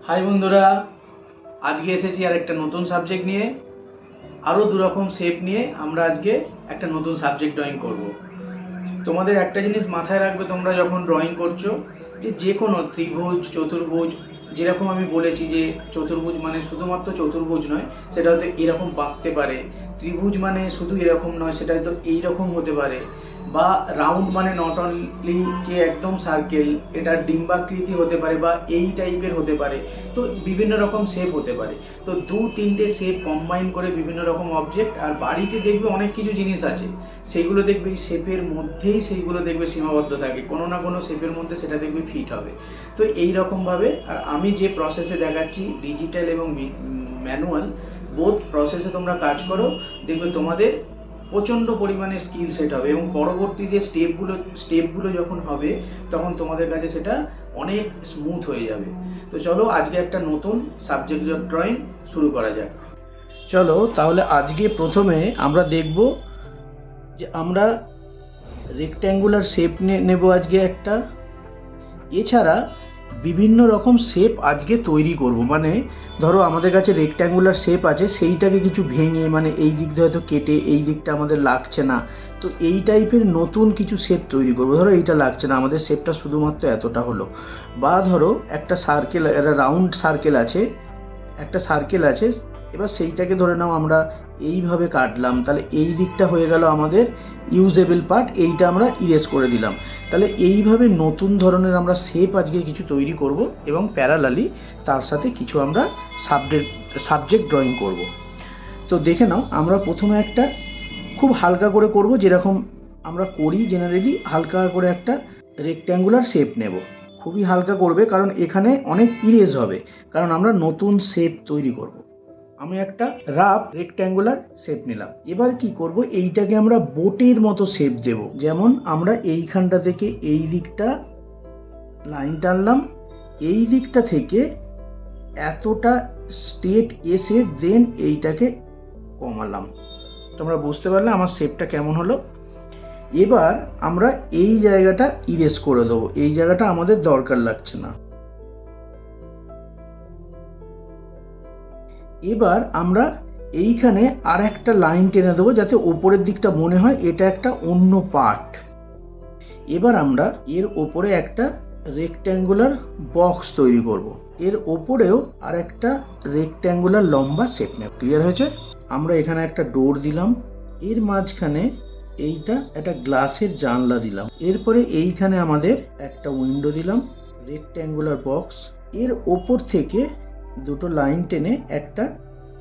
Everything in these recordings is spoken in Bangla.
হাই বন্ধুরা, আজকে এসেছি আর একটা নতুন সাবজেক্ট নিয়ে। আরও দুরকম শেপ নিয়ে আমরা আজকে একটা নতুন সাবজেক্ট ড্রয়িং করব। তোমাদের একটা জিনিস মাথায় রাখবে তোমরা যখন ড্রয়িং করছো, যে কোনো ত্রিভুজ, চতুর্ভুজ, যেরকম আমি বলেছি যে চতুর্ভুজ মানে শুধুমাত্র চতুর্ভুজ নয়, সেটা হয়তো এরকম বাঁকতে পারে। ত্রিভুজ মানে শুধু এরকম নয়, সেটা হয়তো এইরকম হতে পারে। বা রাউন্ড মানে নট অনলি যে একদম সার্কেল, এটা ডিম্বাকৃতি হতে পারে বা এই টাইপের হতে পারে। তো বিভিন্ন রকম শেপ হতে পারে। তো দু তিনটে শেপ কম্বাইন করে বিভিন্ন রকম অবজেক্ট। আর বাড়িতে দেখবে অনেক কিছু জিনিস আছে, সেইগুলো দেখবে এই শেপের মধ্যেই সেইগুলো দেখবে সীমাবদ্ধ থাকে, কোনো না কোনো শেপের মধ্যে সেটা দেখবে ফিট হবে। তো এই রকমভাবে আর আমি যে প্রসেসে দেখাচ্ছি, ডিজিটাল এবং ম্যানুয়াল, বোথ প্রসেসে তোমরা কাজ করো, দেখবে তোমাদের প্রচণ্ড পরিমাণে স্কিল সেট হবে এবং পরবর্তী যে স্টেপগুলো যখন হবে তখন তোমাদের কাছে সেটা অনেক স্মুথ হয়ে যাবে। তো চলো আজকে একটা নতুন সাবজেক্ট ড্রয়িং শুরু করা যাক। চলো তাহলে আজকে প্রথমে আমরা দেখব যে আমরা রেক্ট্যাঙ্গুলার শেপ নেব আজকে একটা। এছাড়া বিভিন্ন রকম শেপ আজকে তৈরি করব। মানে ধরো আমাদের কাছে রেক্ট্যাঙ্গুলার শেপ আছে, সেইটাকে কিছু ভেঙে, মানে এই দিক দিয়ে হয়তো কেটে এই দিকটা আমাদের লাগছে না, তো এই টাইপের নতুন কিছু শেপ তৈরি করব। ধরো এইটা লাগছে না, আমাদের শেপটা শুধুমাত্র এতটা হলো। বা ধরো একটা সার্কেল, একটা রাউন্ড সার্কেল আছে, একটা সার্কেল আছে, এবার সেইটাকে ধরে নাও আমরা এইভাবে কাটলাম, তাহলে এই দিকটা হয়ে গেল আমাদের ইউজেবল পার্ট, এইটা আমরা ইরেজ করে দিলাম। তাহলে এইভাবে নতুন ধরনের আমরা শেপ আজকে কিছু তৈরি করব এবং প্যারালালি তার সাথে কিছু আমরা সাবজেক্ট ড্রয়িং করব। তো দেখে নাও, আমরা প্রথমে একটা খুব হালকা করে করব, যেরকম আমরা করি জেনারেলি, হালকা করে একটা রেক্ট্যাঙ্গুলার শেপ নেব। খুবই হালকা করবে, কারণ এখানে অনেক ইরেজ হবে, কারণ আমরা নতুন শেপ তৈরি করব। আমি একটা রাফ রেক্ট্যাঙ্গুলার শেপ নিলাম। এবার কি করব, এইটাকে আমরা বোটের মতো শেপ দেব। যেমন আমরা এইখানটা থেকে এই দিকটা লাইন টানলাম, এই দিকটা থেকে এতটা স্ট্রেট এসে দেন এইটাকে কমালাম। তোমরা বুঝতে পারলে আমার শেপটা কেমন হলো। এবার আমরা এই জায়গাটা ইরেজ করে দেবো, এই জায়গাটা আমাদের দরকার লাগছে না। এবার আমরা এইখানে আর একটা লাইন টেনে দেবো, যাতে ওপরের দিকটা মনে হয় এটা একটা অন্য পার্ট। এবার আমরা এর ওপরে একটা রেক্ট্যাঙ্গুলার বক্স তৈরি করব। এর ওপরেও আর একটা রেক্ট্যাঙ্গুলার লম্বা শেপ নেব। ক্লিয়ার হয়েছে? আমরা এখানে একটা ডোর দিলাম, এর মাঝখানে এইটা একটা গ্লাসের জানলা দিলাম, এরপরে এইখানে আমাদের একটা উইন্ডো দিলাম, রেক্ট্যাঙ্গুলার বক্স। এর ওপর থেকে দুটো লাইন টেনে একটা,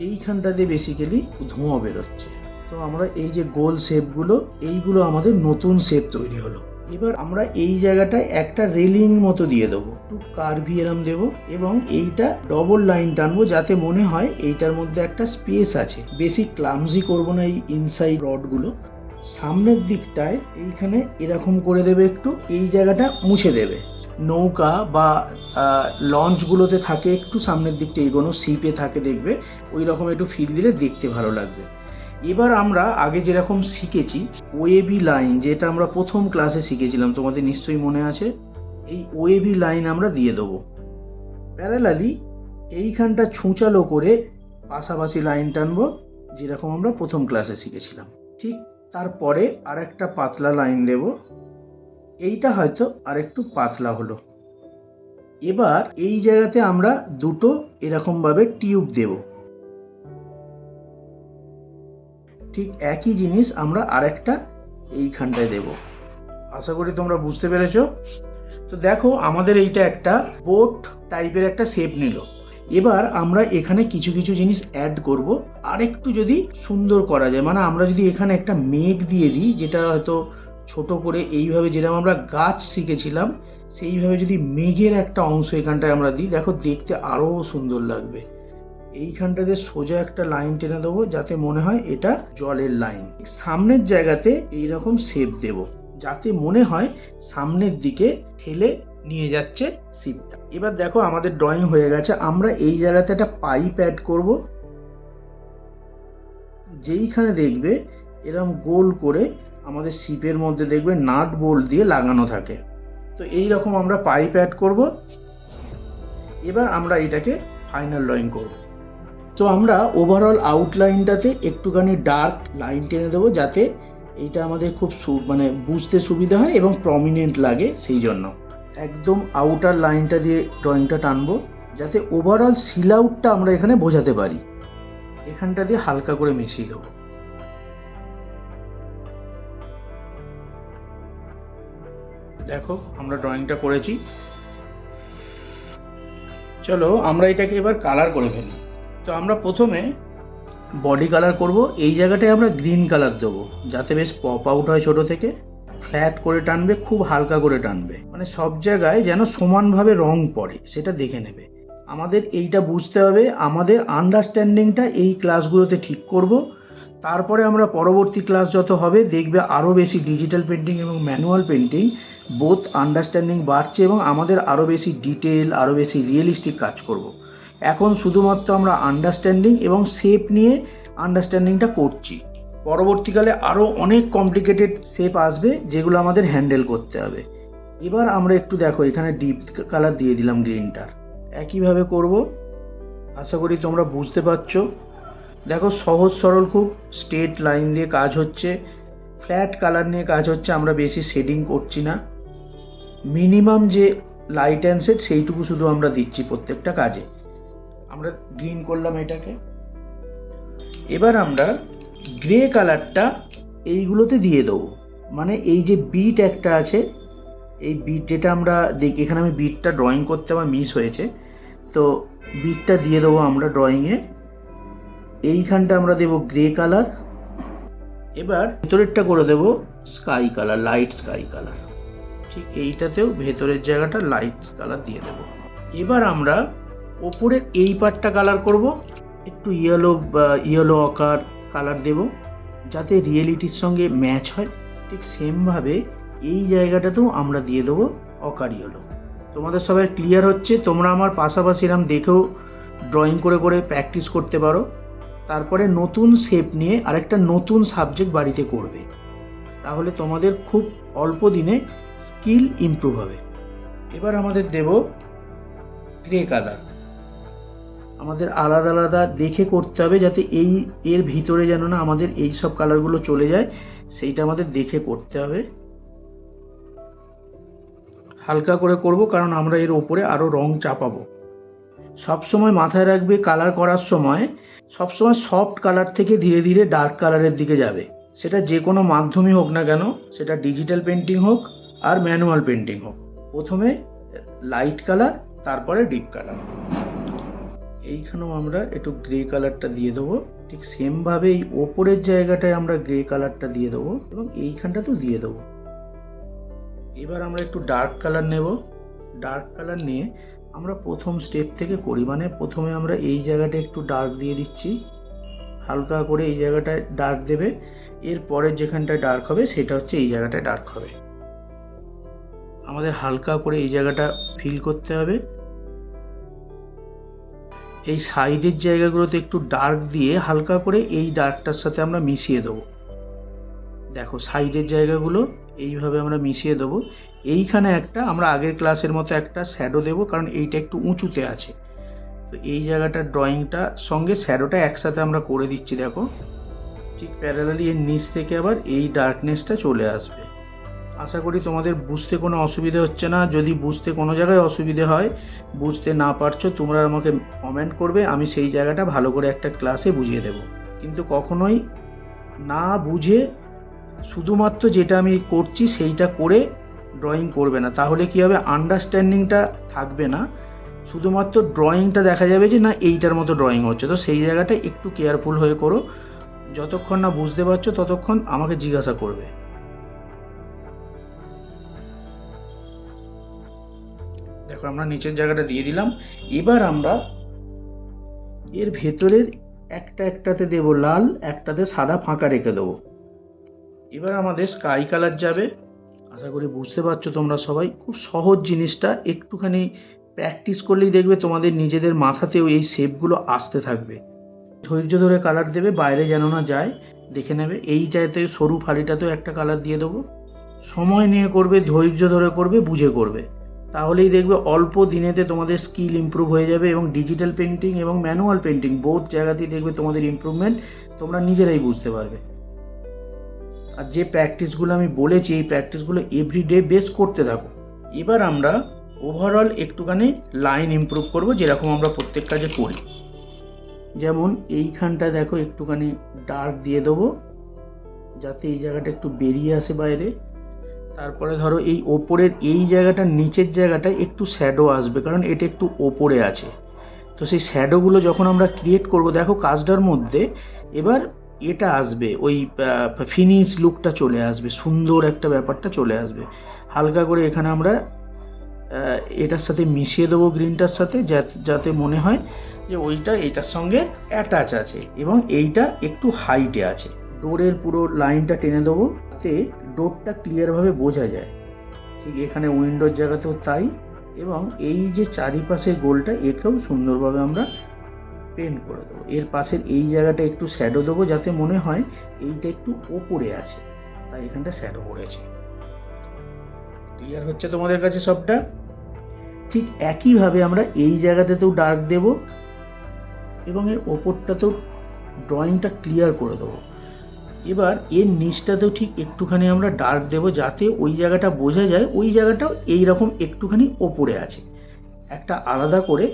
এইখানটা দিয়ে বেসিক্যালি ধোঁয়া বেরোচ্ছে। তো আমরা এই যে গোল শেপগুলো, এইগুলো আমাদের নতুন শেপ তৈরি হলো। এবার আমরা এই জায়গাটায় একটা রেলিং মতো দিয়ে দেবো, একটু কার্ভি এরম দেবো, এবং এইটা ডবল লাইন টানবো, যাতে মনে হয় এইটার মধ্যে একটা স্পেস আছে। বেশি ক্লামজি করবো না এই ইনসাইড রডগুলো। সামনের দিকটায় এইখানে এরকম করে দেবে, একটু এই জায়গাটা মুছে দেবে। নৌকা বা লঞ্চগুলোতে থাকে একটু সামনের দিকটা এগোনো, শিপে থাকে দেখবে, ওই রকম একটু ফিল দিলে দেখতে ভালো লাগবে। এবার আমরা আগে যেরকম শিখেছি ওয়েভি লাইন, যেটা আমরা প্রথম ক্লাসে শিখেছিলাম, তোমাদের নিশ্চয়ই মনে আছে, এই ওয়েভি লাইন আমরা দিয়ে দেবো। প্যারালালি এইখানটা ছুঁচালো করে পাশাপাশি লাইন টানবো, যেরকম আমরা প্রথম ক্লাসে শিখেছিলাম। ঠিক তারপরে আর একটা পাতলা লাইন দেব, এইটা হয়তো আর একটু পাতলা হলো। এবার এই জায়গাতে আমরা দুটো এরকমভাবে টিউব দেব। ঠিক একই জিনিস আমরা আরেকটা এইখানটায় দেব। আশা করি তোমরা বুঝতে পেরেছো। তো দেখো, আমাদের এইটা একটা বোট টাইপের একটা শেপ নিল। এবার আমরা এখানে কিছু কিছু জিনিস অ্যাড করব, আর একটু যদি সুন্দর করা যায়, মানে আমরা যদি এখানে একটা মেঘ দিয়ে দিই, যেটা হয়তো ছোট করে এইভাবে, যেরকম আমরা গাছ শিখেছিলাম সেইভাবে যদি মেঘের একটা অংশ এখানটায় আমরা দিই, দেখো দেখতে আরো সুন্দর লাগবে। এইখানটাতে সোজা একটা লাইন টেনে দেবো, যাতে মনে হয় এটা জলের লাইন। সামনের জায়গাতে এইরকম শেপ দেব, যাতে মনে হয় সামনের দিকে ঠেলে নিয়ে যাচ্ছে শিপটা। এবার দেখো আমাদের ড্রয়িং হয়ে গেছে। আমরা এই জায়গাতে একটা পাইপ অ্যাড করব, যেইখানে দেখবে এরকম গোল করে আমাদের শিপের মধ্যে দেখবে নাট বোল্ট দিয়ে লাগানো থাকে। তো এই রকম আমরা পাইপ অ্যাড করব। এবার আমরা এটাকে ফাইনাল ড্রয়িং করব। তো আমরা ওভারঅল আউটলাইনটাতে একটুখানি ডার্ক লাইন টেনে দেবো, যাতে এইটা আমাদের খুব মানে বুঝতে সুবিধা হয় এবং প্রমিনেন্ট লাগে। সেই জন্য একদম আউটার লাইনটা দিয়ে ড্রয়িংটা টানবো, যাতে ওভারঅল সিল আউটটা আমরা এখানে বোঝাতে পারি। এখানটা দিয়ে হালকা করে মিশিয়ে দেবো। দেখো আমরা ড্রয়িংটা করেছি। চলো আমরা এটাকে এবার কালার করে ফেলি। তো আমরা প্রথমে বডি কালার করব। এই জায়গাটায় আমরা গ্রিন কালার দেবো, যাতে বেশ পপ আউট হয় ছোট থেকে। ফ্ল্যাট করে টানবে, খুব হালকা করে টানবে, মানে সব জায়গায় যেন সমানভাবে রং পড়ে সেটা দেখে নেবে। আমাদের এইটা বুঝতে হবে, আমাদের আন্ডারস্ট্যান্ডিংটা এই ক্লাসগুলোতে ঠিক করব। তারপরে আমরা পরবর্তী ক্লাস যত হবে দেখবে আরও বেশি ডিজিটাল পেন্টিং এবং ম্যানুয়াল পেন্টিং বোথ আন্ডারস্ট্যান্ডিং বাড়ছে এবং আমাদের আরও বেশি ডিটেল, আরও বেশি রিয়েলিস্টিক কাজ করব। এখন শুধুমাত্র আমরা আন্ডারস্ট্যান্ডিং এবং শেপ নিয়ে আন্ডারস্ট্যান্ডিংটা করছি। পরবর্তীকালে আরও অনেক কমপ্লিকেটেড শেপ আসবে যেগুলো আমাদের হ্যান্ডেল করতে হবে। এবার আমরা একটু দেখো এখানে ডিপ কালার দিয়ে দিলাম গ্রিনটার। একইভাবে করব। আশা করি তোমরা বুঝতে পারছো। দেখো সহজ সরল, খুব স্ট্রেট লাইন দিয়ে কাজ হচ্ছে, ফ্ল্যাট কালার নিয়ে কাজ হচ্ছে। আমরা বেশি শেডিং করছি না, মিনিমাম যে লাইট অ্যান্ড শেড সেইটুকু শুধু আমরা দিচ্ছি প্রত্যেকটা কাজে। আমরা গ্রিন করলাম এটাকে। এবার আমরা গ্রে কালারটা এইগুলোতে দিয়ে দেবো, মানে এই যে বিট একটা আছে, এই বিট যেটা আমরা দেখি এখানে, আমি বিটটা ড্রয়িং করতে আমার মিস হয়েছে, তো বিটটা দিয়ে দেবো আমরা ড্রয়িংয়ে। এইখানটা আমরা দেবো গ্রে কালার। এবার ভেতরেরটা করে দেবো sky colour, light sky colour. ঠিক এইটাতেও ভেতরের জায়গাটা লাইট কালার দিয়ে দেবো। এবার আমরা ওপরের এই পার্টটা কালার করব, একটু ইয়েলো অকার কালার দেব, যাতে রিয়েলিটির সঙ্গে ম্যাচ হয়। ঠিক সেমভাবে এই জায়গাটাতেও আমরা দিয়ে দেবো অকার ইয়েলো। তোমাদের সবাই ক্লিয়ার হচ্ছে? তোমরা আমার পাশাপাশি এরম দেখেও ড্রয়িং করে করে প্র্যাকটিস করতে পারো। তারপরে নতুন শেপ নিয়ে আরেকটা নতুন সাবজেক্ট বাড়িতে করবে, তাহলে তোমাদের খুব অল্প দিনে স্কিল ইমপ্রুভ হবে। এবার আমাদের দেব গ্রে কালার। আমাদের আলাদা আলাদা দেখে করতে হবে, যাতে এর ভিতরে যেন না আমাদের এই সব কালারগুলো চলে যায়, সেইটা আমাদের দেখে করতে হবে। হালকা করে করব, কারণ আমরা এর ওপরে আরও রং চাপাবো। সবসময় মাথায় রাখবে কালার করার সময় সবসময় সফট কালার থেকে ধীরে ধীরে ডার্ক কালারের দিকে যাবে। সেটা যে কোনো মাধ্যমই হোক না কেন, সেটা ডিজিটাল পেন্টিং হোক আর ম্যানুয়াল পেন্টিং হোক, প্রথমে লাইট কালার তারপরে ডিপ কালার। এইখানেও আমরা একটু গ্রে কালারটা দিয়ে দেবো। ঠিক সেমভাবে এই ওপরের জায়গাটায় আমরা গ্রে কালারটা দিয়ে দেবো এবং এইখানটাতেও দিয়ে দেবো। এবার আমরা একটু ডার্ক কালার নেব। ডার্ক কালার নিয়ে আমরা প্রথম স্টেপ থেকে করি, মানে প্রথমে আমরা এই জায়গাটা একটু ডার্ক দিয়ে দিচ্ছি, হালকা করে এই জায়গাটায় ডার্ক দেবে। এর পরের যেখানটায় ডার্ক হবে সেটা হচ্ছে এই জায়গাটায় ডার্ক হবে। আমাদের হালকা করে এই জায়গাটা ফিল করতে হবে। এই সাইডের জায়গাগুলোতে একটু ডার্ক দিয়ে হালকা করে এই ডার্কটার সাথে আমরা মিশিয়ে দেবো। দেখো সাইডের জায়গাগুলো এইভাবে আমরা মিশিয়ে দেবো। এইখানে একটা আমরা আগের ক্লাসের মতো একটা শ্যাডো দেবো, কারণ এইটা একটু উঁচুতে আছে। তো এই জায়গাটার ড্রয়িংটা সঙ্গে শ্যাডোটা একসাথে আমরা করে দিচ্ছি। দেখো ঠিক প্যারালালি এর নিচ থেকে আবার এই ডার্কনেসটা চলে আসবে। আশা করি তোমাদের বুঝতে কোনো অসুবিধা হচ্ছে না। যদি বুঝতে কোনো জায়গায় অসুবিধে হয়, বুঝতে না পারছো, তোমরা আমাকে কমেন্ট করবে, আমি সেই জায়গাটা ভালো করে একটা ক্লাসে বুঝিয়ে দেব। কিন্তু কখনোই না বুঝে শুধুমাত্র যেটা আমি করছি সেইটা করে ড্রয়িং করবে না, তাহলে কি হবে, আন্ডারস্ট্যান্ডিংটা থাকবে না। শুধুমাত্র ড্রয়িংটা দেখা যাবে যে না এইটার মতো ড্রয়িং হচ্ছে। তো সেই জায়গাটা একটু কেয়ারফুল হয়ে করো। যতক্ষণ না বুঝতে পারছো ততক্ষণ আমাকে জিজ্ঞাসা করবে। দেখো আমরা নিচের জায়গাটা দিয়ে দিলাম। এবার আমরা এর ভেতরের একটাতে দেব লাল, একটাতে সাদা ফাঁকা রেখে দেবো। এবার আমাদের স্কাই কালার যাবে। আশা করি বুঝতে পারছো তোমরা সবাই। খুব সহজ জিনিসটা, একটুখানি প্র্যাকটিস করলেই দেখবে তোমাদের নিজেদের মাথাতেও এই শেপগুলো আসতে থাকবে। ধৈর্য ধরে কালার দেবে, বাইরে যেন না যায়, দেখে নেবে। এইটাতে সরু ফালিটাতেও একটা কালার দিয়ে দেবো। সময় নিয়ে করবে, ধৈর্য ধরে করবে, বুঝে করবে, তাহলেই দেখবে অল্প দিনেতে তোমাদের স্কিল ইমপ্রুভ হয়ে যাবে, এবং ডিজিটাল পেন্টিং এবং ম্যানুয়াল পেন্টিং বোথ জায়গাতেই দেখবে তোমাদের ইমপ্রুভমেন্ট তোমরা নিজেরাই বুঝতে পারবে। আর যে প্র্যাকটিসগুলো আমি বলেছি এই প্র্যাকটিসগুলো এভরিডে বেস করতে থাকো। এবার আমরা ওভারঅল একটুখানি লাইন ইমপ্রুভ করব, যেরকম আমরা প্রত্যেক কাজে করি। যেমন এইখানটা দেখো একটুখানি ডার্ক দিয়ে দেবো যাতে এই জায়গাটা একটু বেরিয়ে আসে বাইরে। তারপরে ধরো এই ওপরের এই জায়গাটা, নিচের জায়গাটায় একটু শ্যাডো আসবে, কারণ এটা একটু ওপরে আছে। তো সেই শ্যাডোগুলো যখন আমরা ক্রিয়েট করব, দেখো কাজটার মধ্যে এবার এটা আসবে, ওই ফিনিশ লুকটা চলে আসবে, সুন্দর একটা ব্যাপারটা চলে আসবে। হালকা করে এখানে আমরা এটার সাথে মিশিয়ে দেবো গ্রিনটার সাথে, যাতে মনে হয় যে ওইটা এটার সঙ্গে অ্যাটাচ আছে এবং এইটা একটু হাইটে আছে। ডোরের পুরো লাইনটা টেনে দেবো যাতে ডোরটা ক্লিয়ারভাবে বোঝা যায়। ঠিক এখানে উইন্ডোর জায়গাতেও তাই, এবং এই যে চারিপাশের গোলটা একেও সুন্দরভাবে আমরা পেন্ট করে দেবো। এর পাশের এই জায়গাটা একটু শ্যাডো দেবো যাতে মনে হয় এইটা একটু ওপরে আছে, তাই এখানটা শ্যাডো পড়েছে। ক্লিয়ার হচ্ছে তোমাদের কাছে সবটা? ঠিক একইভাবে আমরা এই জায়গাতেও ডার্ক দেব এবং এর ওপরটাতেও ড্রয়িংটা ক্লিয়ার করে দেবো। এবার এর নিচটাতেও ঠিক একটুখানি আমরা ডার্ক দেবো যাতে ওই জায়গাটা বোঝা যায় ওই জায়গাটাও এইরকম একটুখানি ওপরে আছে। একটা আলাদা করে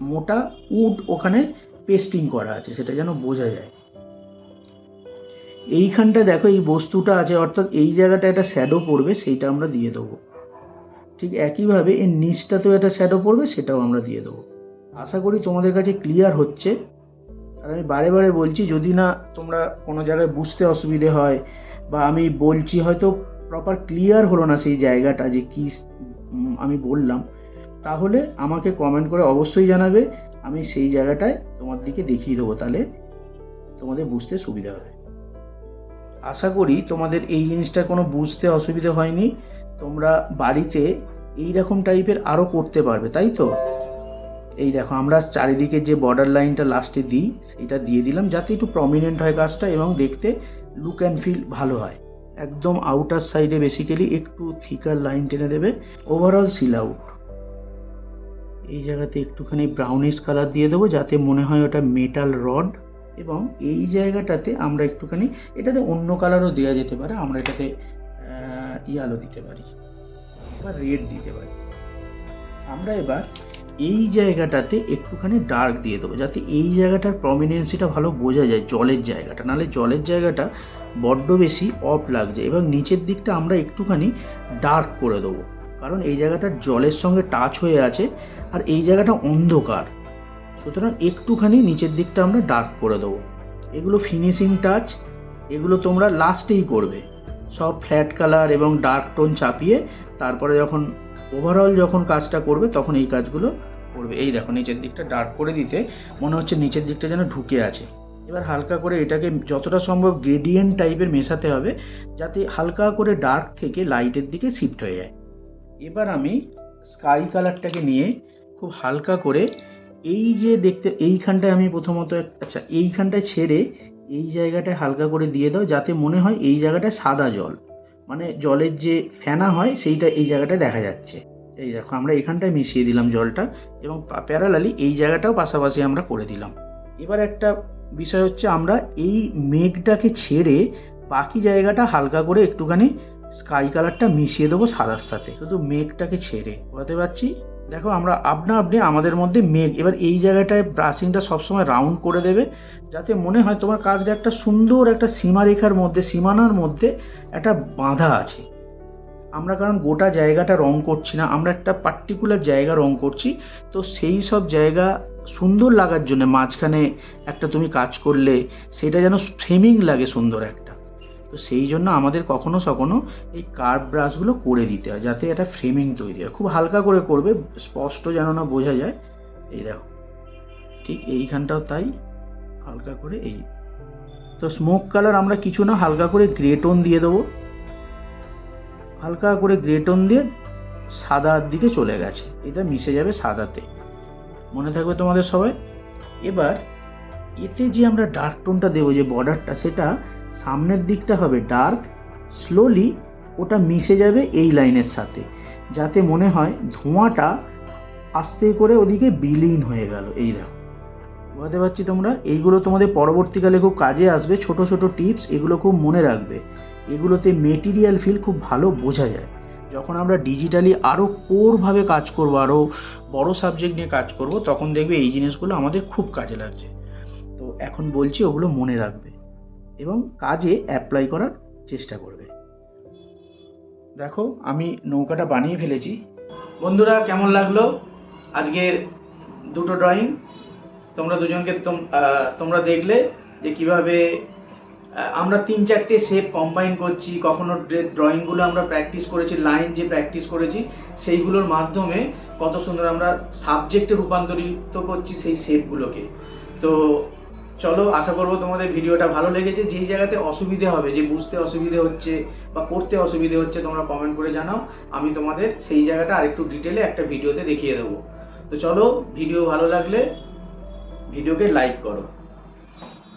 মোটা উড ওখানে পেস্টিং করা আছে, সেটা যেন বোঝা যায়। এইখানটা দেখো এই বস্তুটা আছে, অর্থাৎ এই জায়গাটা একটা শ্যাডো পড়বে, সেইটা আমরা দিয়ে দেবো। ঠিক একইভাবে এর নিচটাতেও একটা শ্যাডো পড়বে, সেটাও আমরা দিয়ে দেবো। আশা করি তোমাদের কাছে ক্লিয়ার হচ্ছে। আর আমি বারে বারে বলছি, যদি না তোমরা কোনো জায়গায় বুঝতে অসুবিধে হয় বা আমি বলছি হয়তো প্রপার ক্লিয়ার হলো না সেই জায়গাটা যে কি আমি বললাম, তাহলে আমাকে কমেন্ট করে অবশ্যই জানাবে, আমি সেই জায়গাটায় তোমার দিকে দেখিয়ে দেবো, তাহলে তোমাদের বুঝতে সুবিধা হবে। আশা করি তোমাদের এই জিনিসটা কোনো বুঝতে অসুবিধা হয়নি। তোমরা বাড়িতে এই রকম টাইপের আরও করতে পারবে, তাই তো? এই দেখো আমরা চারিদিকে যে বর্ডার লাইনটা লাস্টে দিই সেটা দিয়ে দিলাম যাতে একটু প্রমিনেন্ট হয় কাজটা এবং দেখতে লুক অ্যান্ড ফিল ভালো হয়। একদম আউটার সাইডে বেসিক্যালি একটু থিকার লাইন টেনে দেবে। ওভারঅল সিল আউট এই জায়গাতে একটুখানি ব্রাউনিশ কালার দিয়ে দেবো যাতে মনে হয় ওটা মেটাল রড, এবং এই জায়গাটাতে আমরা একটুখানি, এটাতে অন্য কালারও দেওয়া যেতে পারে, আমরা এটাতে ইয়ালো দিতে পারি বা রেড দিতে পারি। আমরা এবার এই জায়গাটাতে একটুখানি ডার্ক দিয়ে দেবো যাতে এই জায়গাটার প্রমিনেন্সিটা ভালো বোঝা যায়, জলের জায়গাটা, নাহলে জলের জায়গাটা বড্ড বেশি অফ লাগছে। এবং নিচের দিকটা আমরা একটুখানি ডার্ক করে দেবো, কারণ এই জায়গাটা জলের সঙ্গে টাচ হয়ে আছে আর এই জায়গাটা অন্ধকার, সুতরাং একটুখানি নিচের দিকটা আমরা ডার্ক করে দেবো। এগুলো ফিনিশিং টাচ, এগুলো তোমরা লাস্টেই করবে, সব ফ্ল্যাট কালার এবং ডার্ক টোন চাপিয়ে তারপরে যখন ওভারঅল যখন কাজটা করবে তখন এই কাজগুলো করবে। এই দেখো নিচের দিকটা ডার্ক করে দিতে মনে হচ্ছে নিচের দিকটা যেন ঢুকে আছে। এবার হালকা করে এটাকে যতটা সম্ভব গ্রেডিয়েন্ট টাইপের মেশাতে হবে যাতে হালকা করে ডার্ক থেকে লাইটের দিকে শিফট হয়ে যায়। এবার আমি স্কাই কালারটাকে নিয়ে খুব হালকা করে এই যে দেখতে এইখানটায় আমি প্রথমত আচ্ছা এইখানটায় ছেড়ে এই জায়গাটায় হালকা করে দিয়ে দাও যাতে মনে হয় এই জায়গাটায় সাদা জল, মানে জলের যে ফেনা হয় সেইটা এই জায়গাটায় দেখা যাচ্ছে। এই দেখো আমরা এখানটায় মিশিয়ে দিলাম জলটা এবং প্যারালালি এই জায়গাটাও পাশাপাশি আমরা করে দিলাম। এবার একটা বিষয় হচ্ছে আমরা এই মেঘটাকে ছেড়ে বাকি জায়গাটা হালকা করে একটুখানি স্কাই কালারটা মিশিয়ে দেবো সাদার সাথে, শুধু মেঘটাকে ছেড়ে। বুঝতে পারছি? দেখো আমরা আপনা আপনি আমাদের মধ্যে মেঘ, এবার এই জায়গাটায় ব্রাশিংটা সবসময় রাউন্ড করে দেবে যাতে মনে হয় তোমার কাজটা একটা সুন্দর একটা সীমারেখার মধ্যে, সীমানার মধ্যে একটা বাঁধা আছে। আমরা কারণ গোটা জায়গাটা রং করছি না, আমরা একটা পার্টিকুলার জায়গা রং করছি, তো সেই সব জায়গা সুন্দর লাগার জন্য মাঝখানে একটা তুমি কাজ করলে সেটা যেন ফ্রেমিং লাগে সুন্দর একটা, তো সেই জন্য আমাদের কখনো সখনো এই কার্ভ ব্রাশগুলো করে দিতে হয় যাতে একটা ফ্রেমিং তৈরি হয়। খুব হালকা করে করবে, স্পষ্ট যেন না বোঝা যায়। এই দেখো ঠিক এইখানটাও তাই, হালকা করে। এই তো স্মোক কালার আমরা কিছু না, হালকা করে গ্রে টোন দিয়ে দেবো, হালকা করে গ্রে টোন দিয়ে সাদার দিকে চলে গেছে, এটা মিশে যাবে সাদাতে, মনে থাকবে তোমাদের সবাই। এবার এতে যে আমরা ডার্ক টোনটা দেবো, যে বর্ডারটা, সেটা সামনের দিকটা হবে ডার্ক, স্লোলি ওটা মিশে যাবে এই লাইনের সাথে, যাতে মনে হয় ধোঁয়াটা আস্তে করে ওদিকে বিলীন হয়ে গেল। এই দেখো, বুঝতে পারছি তোমরা, এইগুলো তোমাদের পরবর্তীকালে খুব কাজে আসবে। ছোট ছোট টিপস, এগুলো খুব মনে রাখবে। এগুলোতে মেটেরিয়াল ফিল খুব ভালো বোঝা যায়। যখন আমরা ডিজিটালি আরও কোরভাবে কাজ করব, আরও বড় সাবজেক্ট নিয়ে কাজ করব, তখন দেখবে এই জিনিসগুলো আমাদের খুব কাজে লাগছে। তো এখন বলছি, ওগুলো মনে রাখবে এবং কাজে অ্যাপ্লাই করার চেষ্টা করবে। দেখো, আমি নৌকাটা বানিয়ে ফেলেছি। বন্ধুরা, কেমন লাগলো আজকের দুটো ড্রয়িং? তোমরা দুজনকে তোমরা দেখলে যে কিভাবে আমরা 3-4টে শেপ কম্বাইন করছি। কখনো ড্রয়িংগুলো আমরা প্র্যাকটিস করেছি, লাইন যে প্র্যাকটিস করেছি সেইগুলোর মাধ্যমে কত সুন্দর আমরা সাবজেক্টে রূপান্তরিত করছি সেই শেপগুলোকে। তো চলো, আশা করবো তোমাদের ভিডিওটা ভালো লেগেছে। যেই জায়গাতে অসুবিধে হবে, যে বুঝতে অসুবিধে হচ্ছে বা করতে অসুবিধে হচ্ছে, তোমরা কমেন্ট করে জানাও। আমি তোমাদের সেই জায়গাটা আরেকটু ডিটেলে একটা ভিডিওতে দেখিয়ে দেবো। তো চলো, ভিডিও ভালো লাগলে ভিডিওকে লাইক করো।